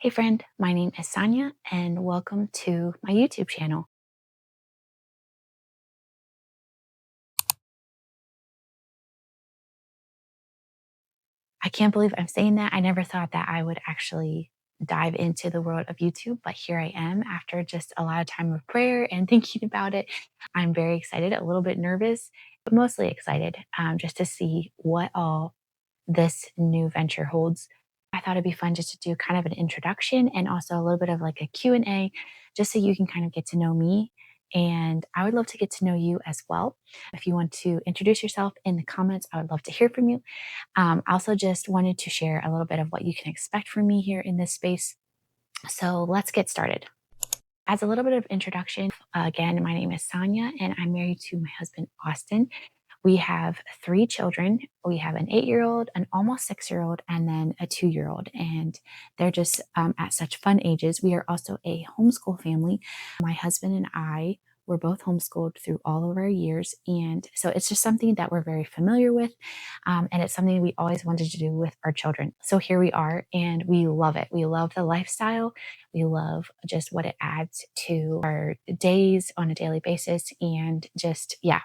Hey friend, my name is Sonia and welcome to my YouTube channel. I can't believe I'm saying that. I never thought that I would actually dive into the world of YouTube, but here I am after just a lot of time of prayer and thinking about it. I'm very excited, a little bit nervous, but mostly excited just to see what all this new venture holds. I thought it'd be fun just to do kind of an introduction and also a little bit of like a Q&A just so you can kind of get to know me and I would love to get to know you as well. If you want to introduce yourself in the comments, I would love to hear from you. I also just wanted to share a little bit of what you can expect from me here in this space. So let's get started. As a little bit of introduction, again, my name is Sonia and I'm married to my husband, Austin. We have three children. We have an 8-year-old, an almost 6-year-old, and then a 2-year-old. And they're just at such fun ages. We are also a homeschool family. My husband and I were both homeschooled through all of our years. And so it's just something that we're very familiar with. And it's something we always wanted to do with our children. So here we are, and we love it. We love the lifestyle. We love just what it adds to our days on a daily basis. And just, yeah,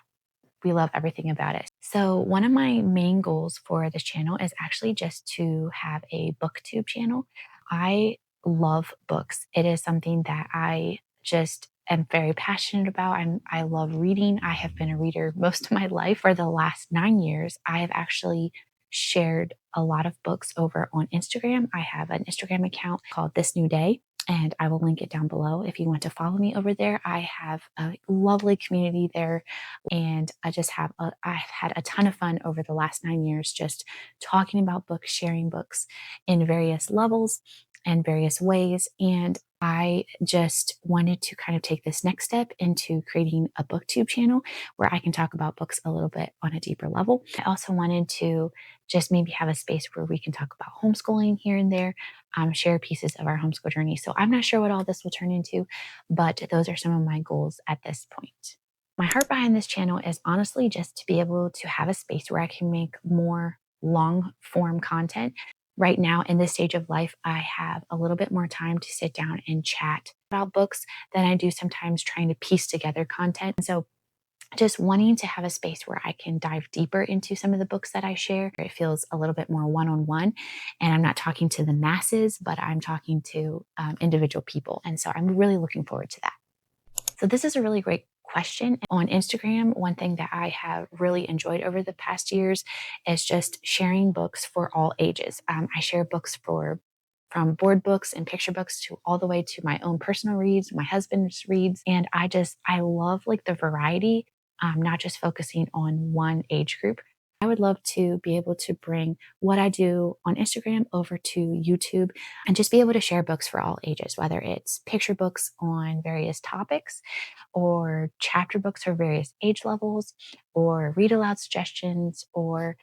we love everything about it. So one of my main goals for this channel is actually just to have a booktube channel. I love books. It is something that I just am very passionate about. I love reading. I have been a reader most of my life. For the last 9 years, I have actually shared a lot of books over on Instagram. I have an Instagram account called This New Day, and I will link it down below if you want to follow me over there. I have a lovely community there, and I've had a ton of fun over the last 9 years just talking about books, sharing books in various levels and various ways. And I just wanted to kind of take this next step into creating a booktube channel where I can talk about books a little bit on a deeper level. I also wanted to just maybe have a space where we can talk about homeschooling here and there, share pieces of our homeschool journey. So I'm not sure what all this will turn into, but those are some of my goals at this point. My heart behind this channel is honestly just to be able to have a space where I can make more long form content. Right now, in this stage of life, I have a little bit more time to sit down and chat about books than I do sometimes trying to piece together content. And so just wanting to have a space where I can dive deeper into some of the books that I share. It feels a little bit more one-on-one, and I'm not talking to the masses, but I'm talking to individual people. And so I'm really looking forward to that. So this is a really great question. On Instagram, one thing that I have really enjoyed over the past years is just sharing books for all ages. I share books from board books and picture books to all the way to my own personal reads, my husband's reads. And I love like the variety, not just focusing on one age group. I would love to be able to bring what I do on Instagram over to YouTube and just be able to share books for all ages, whether it's picture books on various topics or chapter books for various age levels or read aloud suggestions or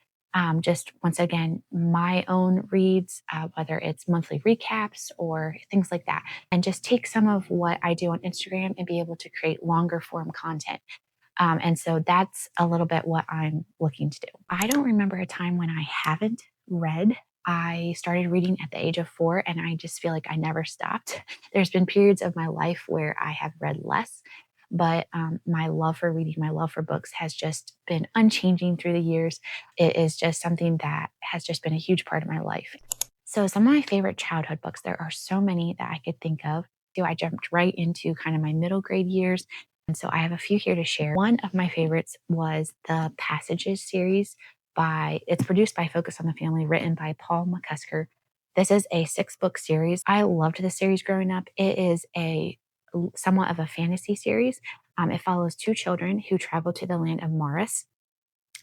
just once again, my own reads, whether it's monthly recaps or things like that, and just take some of what I do on Instagram and be able to create longer form content. And so that's a little bit what I'm looking to do. I don't remember a time when I haven't read. I started reading at the age of 4, and I just feel like I never stopped. There's been periods of my life where I have read less, but my love for reading, my love for books has just been unchanging through the years. It is just something that has just been a huge part of my life. So, some of my favorite childhood books, there are so many that I could think of. So I jumped right into kind of my middle grade years. And so I have a few here to share. One of my favorites was the Passages series it's produced by Focus on the Family, written by Paul McCusker. This is a 6-book series. I loved this series growing up. It is a somewhat of a fantasy series. It follows 2 children who travel to the land of Morris,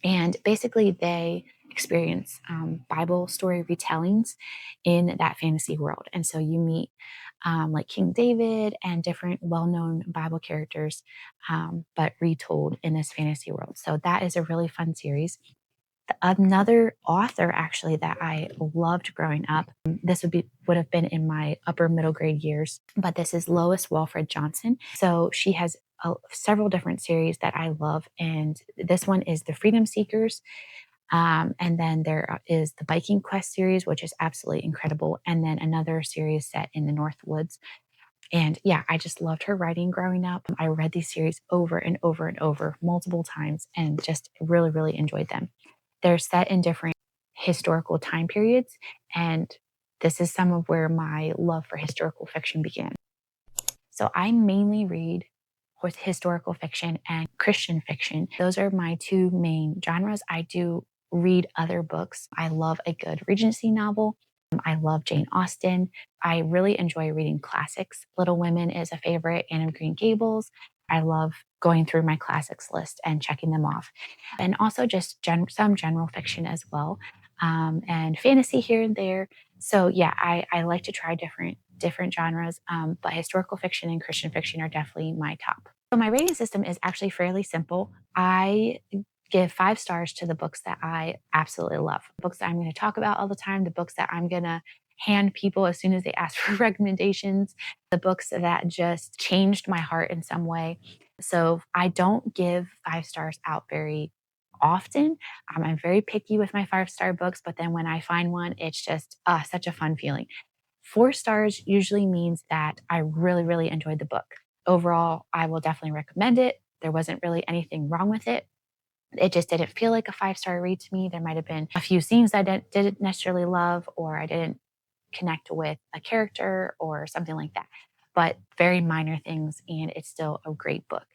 and basically they experience Bible story retellings in that fantasy world. And so you meet like King David and different well-known Bible characters, but retold in this fantasy world. So that is a really fun series. Another author actually that I loved growing up, this would have been in my upper middle grade years, but this is Lois Walfred Johnson. So she has several different series that I love, and this one is The Freedom Seekers. And then there is the Viking Quest series, which is absolutely incredible. And then another series set in the North Woods. And yeah, I just loved her writing growing up. I read these series over and over and over multiple times and just really, really enjoyed them. They're set in different historical time periods. And this is some of where my love for historical fiction began. So I mainly read historical fiction and Christian fiction. Those are my two main genres. I do read other books. I love a good Regency novel. I love Jane Austen. I really enjoy reading classics. Little Women is a favorite, Anne of Green Gables. I love going through my classics list and checking them off. And also just some general fiction as well, and fantasy here and there. So yeah, I like to try different genres, but historical fiction and Christian fiction are definitely my top. So my rating system is actually fairly simple. I give 5 stars to the books that I absolutely love, books that I'm going to talk about all the time, the books that I'm going to hand people as soon as they ask for recommendations, the books that just changed my heart in some way. So I don't give 5 stars out very often. I'm very picky with my 5-star books, but then when I find one, it's just such a fun feeling. 4 stars usually means that I really, really enjoyed the book. Overall, I will definitely recommend it. There wasn't really anything wrong with it. It just didn't feel like a 5-star read to me. There might have been a few scenes I didn't necessarily love, or I didn't connect with a character or something like that. But very minor things, and it's still a great book.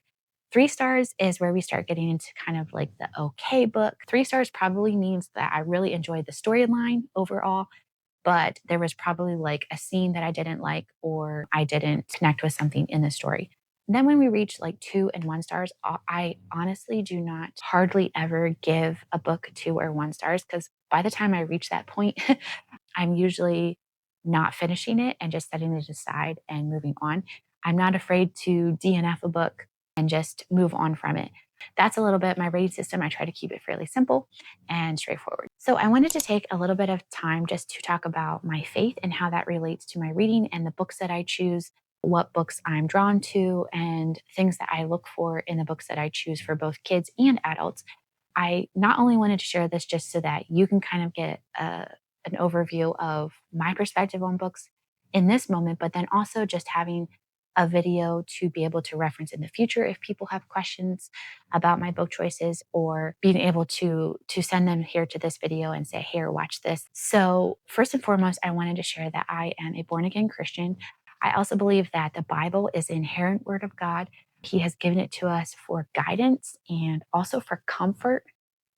3 stars is where we start getting into kind of like the okay book. 3 stars probably means that I really enjoyed the storyline overall, but there was probably like a scene that I didn't like, or I didn't connect with something in the story. Then when we reach like 2 and 1 stars, I honestly do not hardly ever give a book 2 or 1 stars, because by the time I reach that point, I'm usually not finishing it and just setting it aside and moving on. I'm not afraid to DNF a book and just move on from it. That's a little bit my rating system. I try to keep it fairly simple and straightforward. So I wanted to take a little bit of time just to talk about my faith and how that relates to my reading and the books that I choose, what books I'm drawn to, and things that I look for in the books that I choose for both kids and adults. I not only wanted to share this just so that you can kind of get an overview of my perspective on books in this moment, but then also just having a video to be able to reference in the future if people have questions about my book choices, or being able to send them here to this video and say, here, watch this. So first and foremost, I wanted to share that I am a born again Christian. I also believe that the Bible is the inherent word of God. He has given it to us for guidance and also for comfort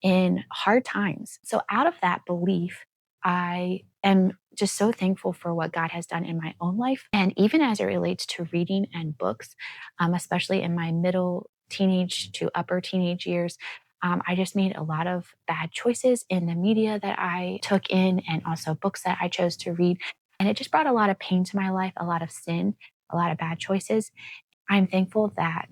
in hard times. So out of that belief, I am just so thankful for what God has done in my own life. And even as it relates to reading and books, especially in my middle teenage to upper teenage years, I just made a lot of bad choices in the media that I took in, and also books that I chose to read. And it just brought a lot of pain to my life, a lot of sin, a lot of bad choices. I'm thankful that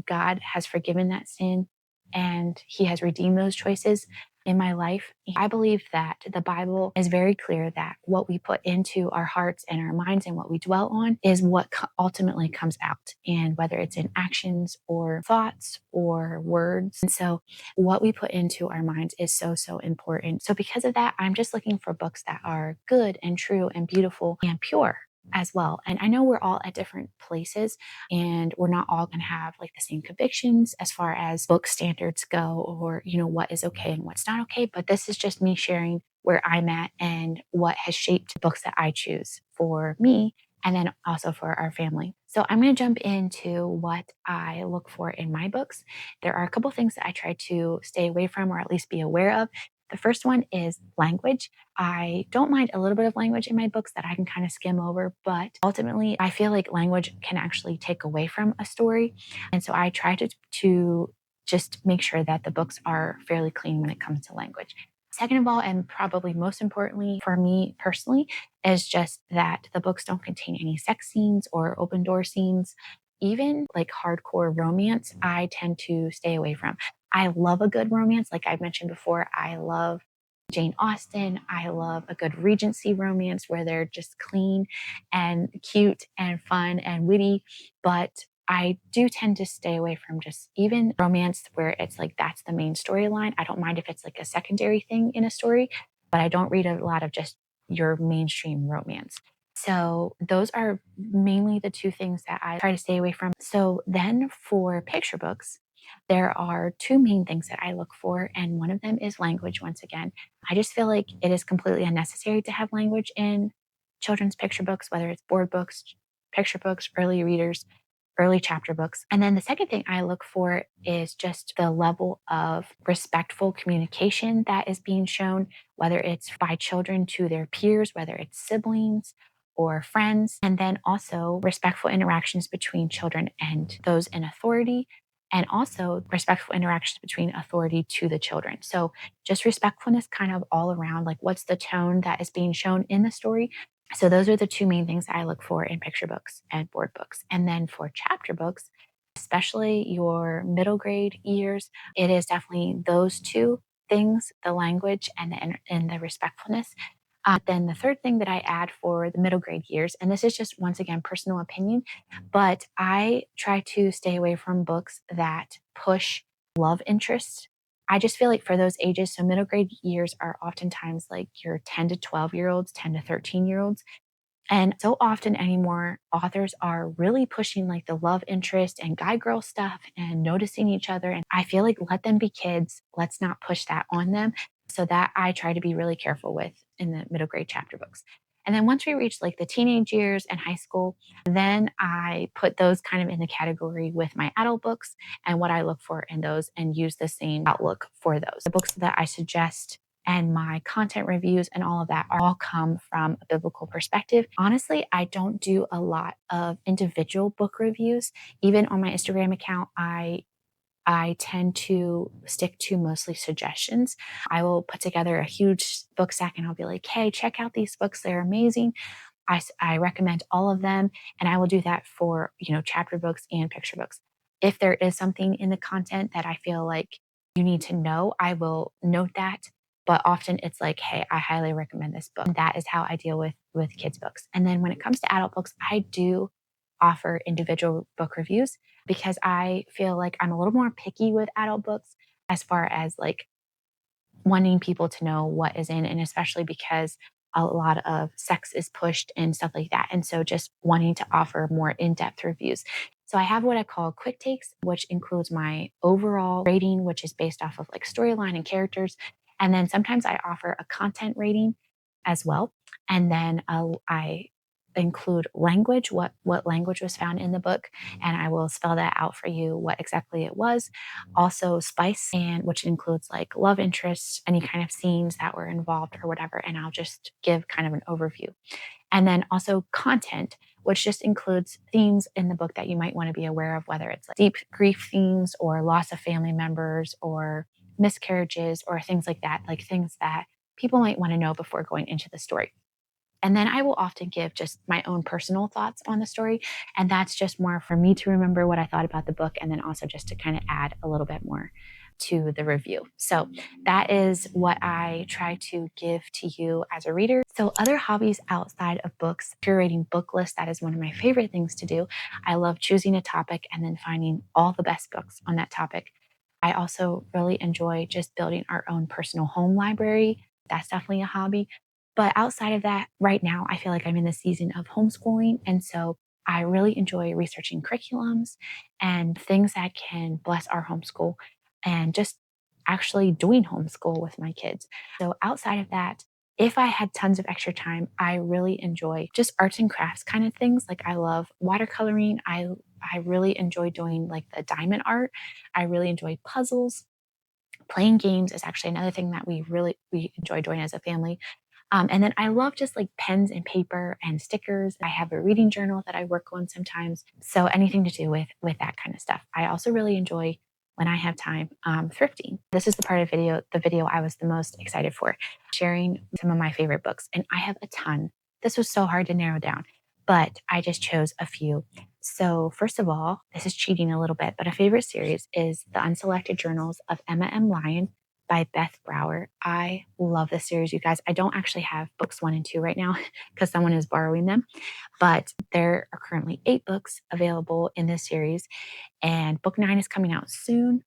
God has forgiven that sin and He has redeemed those choices in my life. I believe that the Bible is very clear that what we put into our hearts and our minds and what we dwell on is what ultimately comes out, and whether it's in actions or thoughts or words. And so what we put into our minds is so, so important. So because of that, I'm just looking for books that are good and true and beautiful and pure as well. And I know we're all at different places, and we're not all going to have like the same convictions as far as book standards go, or what is okay and what's not okay, but this is just me sharing where I'm at and what has shaped books that I choose for me, and then also for our family. So I'm going to jump into what I look for in my books. There are a couple things that I try to stay away from, or at least be aware of. The first one is language. I don't mind a little bit of language in my books that I can kind of skim over, but ultimately, I feel like language can actually take away from a story. And so I try to just make sure that the books are fairly clean when it comes to language. Second of all, and probably most importantly for me personally, is just that the books don't contain any sex scenes or open door scenes. Even like hardcore romance, I tend to stay away from. I love a good romance. Like I mentioned before, I love Jane Austen. I love a good Regency romance where they're just clean and cute and fun and witty. But I do tend to stay away from just even romance where it's like that's the main storyline. I don't mind if it's like a secondary thing in a story, but I don't read a lot of just your mainstream romance. So those are mainly the two things that I try to stay away from. So then for picture books, there are two main things that I look for, and one of them is language once again. I just feel like it is completely unnecessary to have language in children's picture books, whether it's board books, picture books, early readers, early chapter books. And then the second thing I look for is just the level of respectful communication that is being shown, whether it's by children to their peers, whether it's siblings or friends, and then also respectful interactions between children and those in authority, and also respectful interactions between authority to the children. So just respectfulness kind of all around, like what's the tone that is being shown in the story. So those are the two main things I look for in picture books and board books. And then for chapter books, especially your middle grade years, it is definitely those two things, the language and the respectfulness. Then the third thing that I add for the middle grade years, and this is just once again personal opinion, but I try to stay away from books that push love interests. I just feel like for those ages, so middle grade years are oftentimes like your 10 to 12-year olds, 10 to 13-year olds. And so often anymore, authors are really pushing like the love interest and guy girl stuff and noticing each other. And I feel like let them be kids. Let's not push that on them. So that I try to be really careful with in the middle grade chapter books. And then once we reach like the teenage years and high school, then I put those kind of in the category with my adult books and what I look for in those and use the same outlook for those. The books that I suggest and my content reviews and all of that all come from a biblical perspective. Honestly, I don't do a lot of individual book reviews. Even on my Instagram account, I tend to stick to mostly suggestions. I will put together a huge book stack and I'll be like, hey, check out these books. They're amazing. I recommend all of them. And I will do that for, chapter books and picture books. If there is something in the content that I feel like you need to know, I will note that. But often it's like, hey, I highly recommend this book. And that is how I deal with kids' books. And then when it comes to adult books, I do offer individual book reviews because I feel like I'm a little more picky with adult books as far as like wanting people to know what is in, and especially because a lot of sex is pushed and stuff like that. And so just wanting to offer more in-depth reviews. So I have what I call quick takes, which includes my overall rating, which is based off of like storyline and characters. And then sometimes I offer a content rating as well. And then I include language, what language was found in the book, and I will spell that out for you what exactly it was. Also spice, and which includes like love interests, any kind of scenes that were involved or whatever, and I'll just give kind of an overview. And then also content, which just includes themes in the book that you might want to be aware of, whether it's like deep grief themes or loss of family members or miscarriages or things like that, like things that people might want to know before going into the story. And then I will often give just my own personal thoughts on the story. And that's just more for me to remember what I thought about the book, and then also just to kind of add a little bit more to the review. So that is what I try to give to you as a reader. So other hobbies outside of books, curating book lists, that is one of my favorite things to do. I love choosing a topic and then finding all the best books on that topic. I also really enjoy just building our own personal home library. That's definitely a hobby. But outside of that, right now, I feel like I'm in the season of homeschooling. And so I really enjoy researching curriculums and things that can bless our homeschool and just actually doing homeschool with my kids. So outside of that, if I had tons of extra time, I really enjoy just arts and crafts kind of things. Like I love watercoloring. I really enjoy doing like the diamond art. I really enjoy puzzles. Playing games is actually another thing that we enjoy doing as a family. And then I love just like pens and paper and stickers. I have a reading journal that I work on sometimes. So anything to do with that kind of stuff. I also really enjoy when I have time thrifting. This is the part of the video I was the most excited for, sharing some of my favorite books. And I have a ton. This was so hard to narrow down, but I just chose a few. So first of all, this is cheating a little bit, but a favorite series is The Unselected Journals of Emma M. Lyon by Beth Brower. I love this series, you guys. I don't actually have books 1 and 2 right now because someone is borrowing them, but there are currently 8 books available in this series, and book 9 is coming out soon.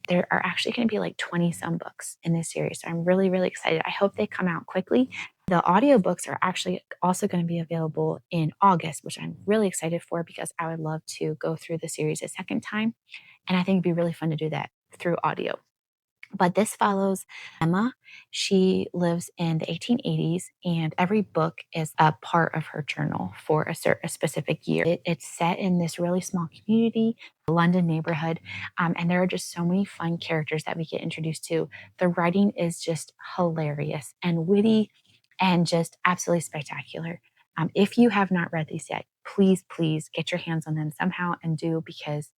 There are actually going to be like 20 some books in this series. So I'm really, really excited. I hope they come out quickly. The audiobooks are actually also going to be available in August, which I'm really excited for because I would love to go through the series a second time. And I think it'd be really fun to do that through audio. But this follows Emma. She lives in the 1880s, and every book is a part of her journal for a specific year. It's set in this really small community, London neighborhood, and there are just so many fun characters that we get introduced to. The writing is just hilarious and witty and just absolutely spectacular. If you have not read these yet, please, please get your hands on them somehow and do, because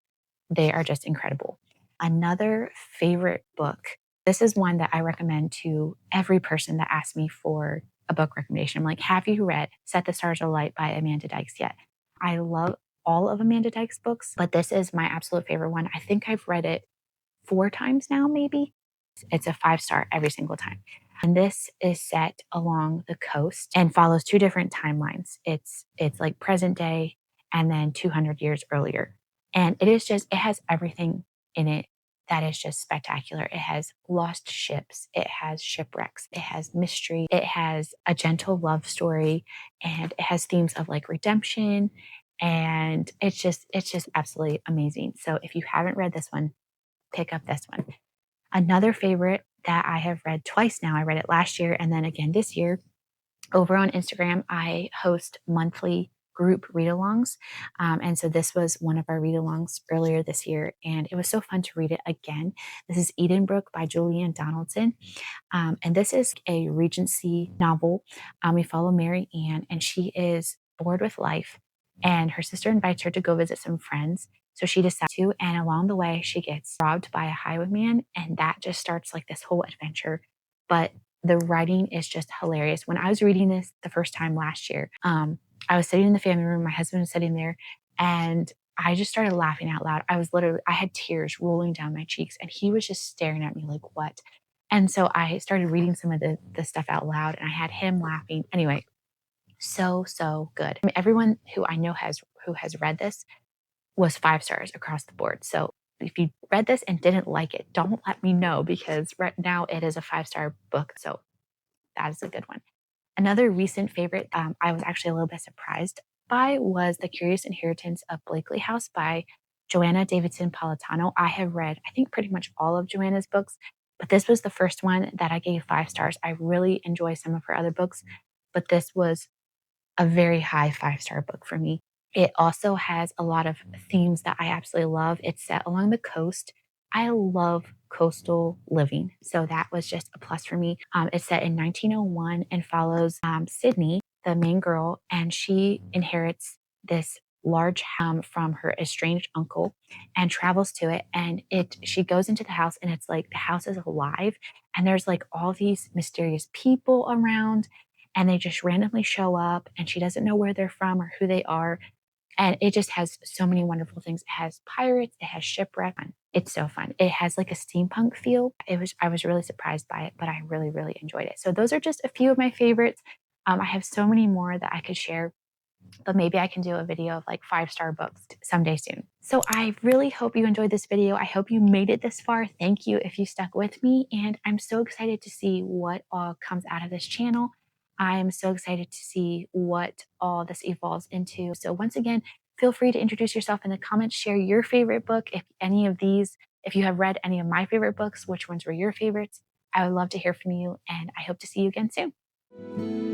they are just incredible. Another favorite book, this is one that I recommend to every person that asks me for a book recommendation. I'm like, have you read Set the Stars Alight by Amanda Dykes yet? I love all of Amanda Dykes' books, but this is my absolute favorite one. I think I've read it 4 times now, maybe. It's a 5-star every single time. And this is set along the coast and follows 2 different timelines. It's like present day and then 200 years earlier. And it has everything in it that is just spectacular. It has lost ships, it has shipwrecks, it has mystery, it has a gentle love story, and it has themes of like redemption. And it's just absolutely amazing. So if you haven't read this one, pick up this one. Another favorite that I have read twice now, I read it last year and then again this year. Over on Instagram, I host monthly group read alongs. And so this was one of our read alongs earlier this year, and it was so fun to read it again. This is Edenbrook by Julianne Donaldson. And this is a Regency novel. We follow Mary Ann, and she is bored with life, and her sister invites her to go visit some friends. So she decides to, and along the way, she gets robbed by a highwayman, and that just starts like this whole adventure. But the writing is just hilarious. When I was reading this the first time last year, I was sitting in the family room, my husband was sitting there, and I just started laughing out loud. I had tears rolling down my cheeks, and he was just staring at me like, what? And so I started reading some of the stuff out loud, and I had him laughing. Anyway, so, so good. I mean, everyone who I know who has read this was 5 stars across the board. So if you read this and didn't like it, don't let me know, because right now it is a 5-star book. So that is a good one. Another recent favorite, I was actually a little bit surprised by, was The Curious Inheritance of Blakely House by Joanna Davidson Politano. I have read, I think, pretty much all of Joanna's books, but this was the first one that I gave 5 stars. I really enjoy some of her other books, but this was a very high 5-star book for me. It also has a lot of themes that I absolutely love. It's set along the coast. I love coastal living, so that was just a plus for me. It's set in 1901 and follows Sydney, the main girl, and she inherits this large house from her estranged uncle and travels to it. And she goes into the house, and it's like the house is alive, and there's like all these mysterious people around, and they just randomly show up, and she doesn't know where they're from or who they are. And it just has so many wonderful things. It has pirates, it has shipwreck. It's so fun. It has like a steampunk feel. I was really surprised by it, but I really, really enjoyed it. So those are just a few of my favorites. I have so many more that I could share, but maybe I can do a video of like 5-star books someday soon. So I really hope you enjoyed this video. I hope you made it this far. Thank you if you stuck with me. And I'm so excited to see what all comes out of this channel. I'm so excited to see what all this evolves into. So once again, feel free to introduce yourself in the comments, share your favorite book. If you have read any of my favorite books, which ones were your favorites? I would love to hear from you, and I hope to see you again soon.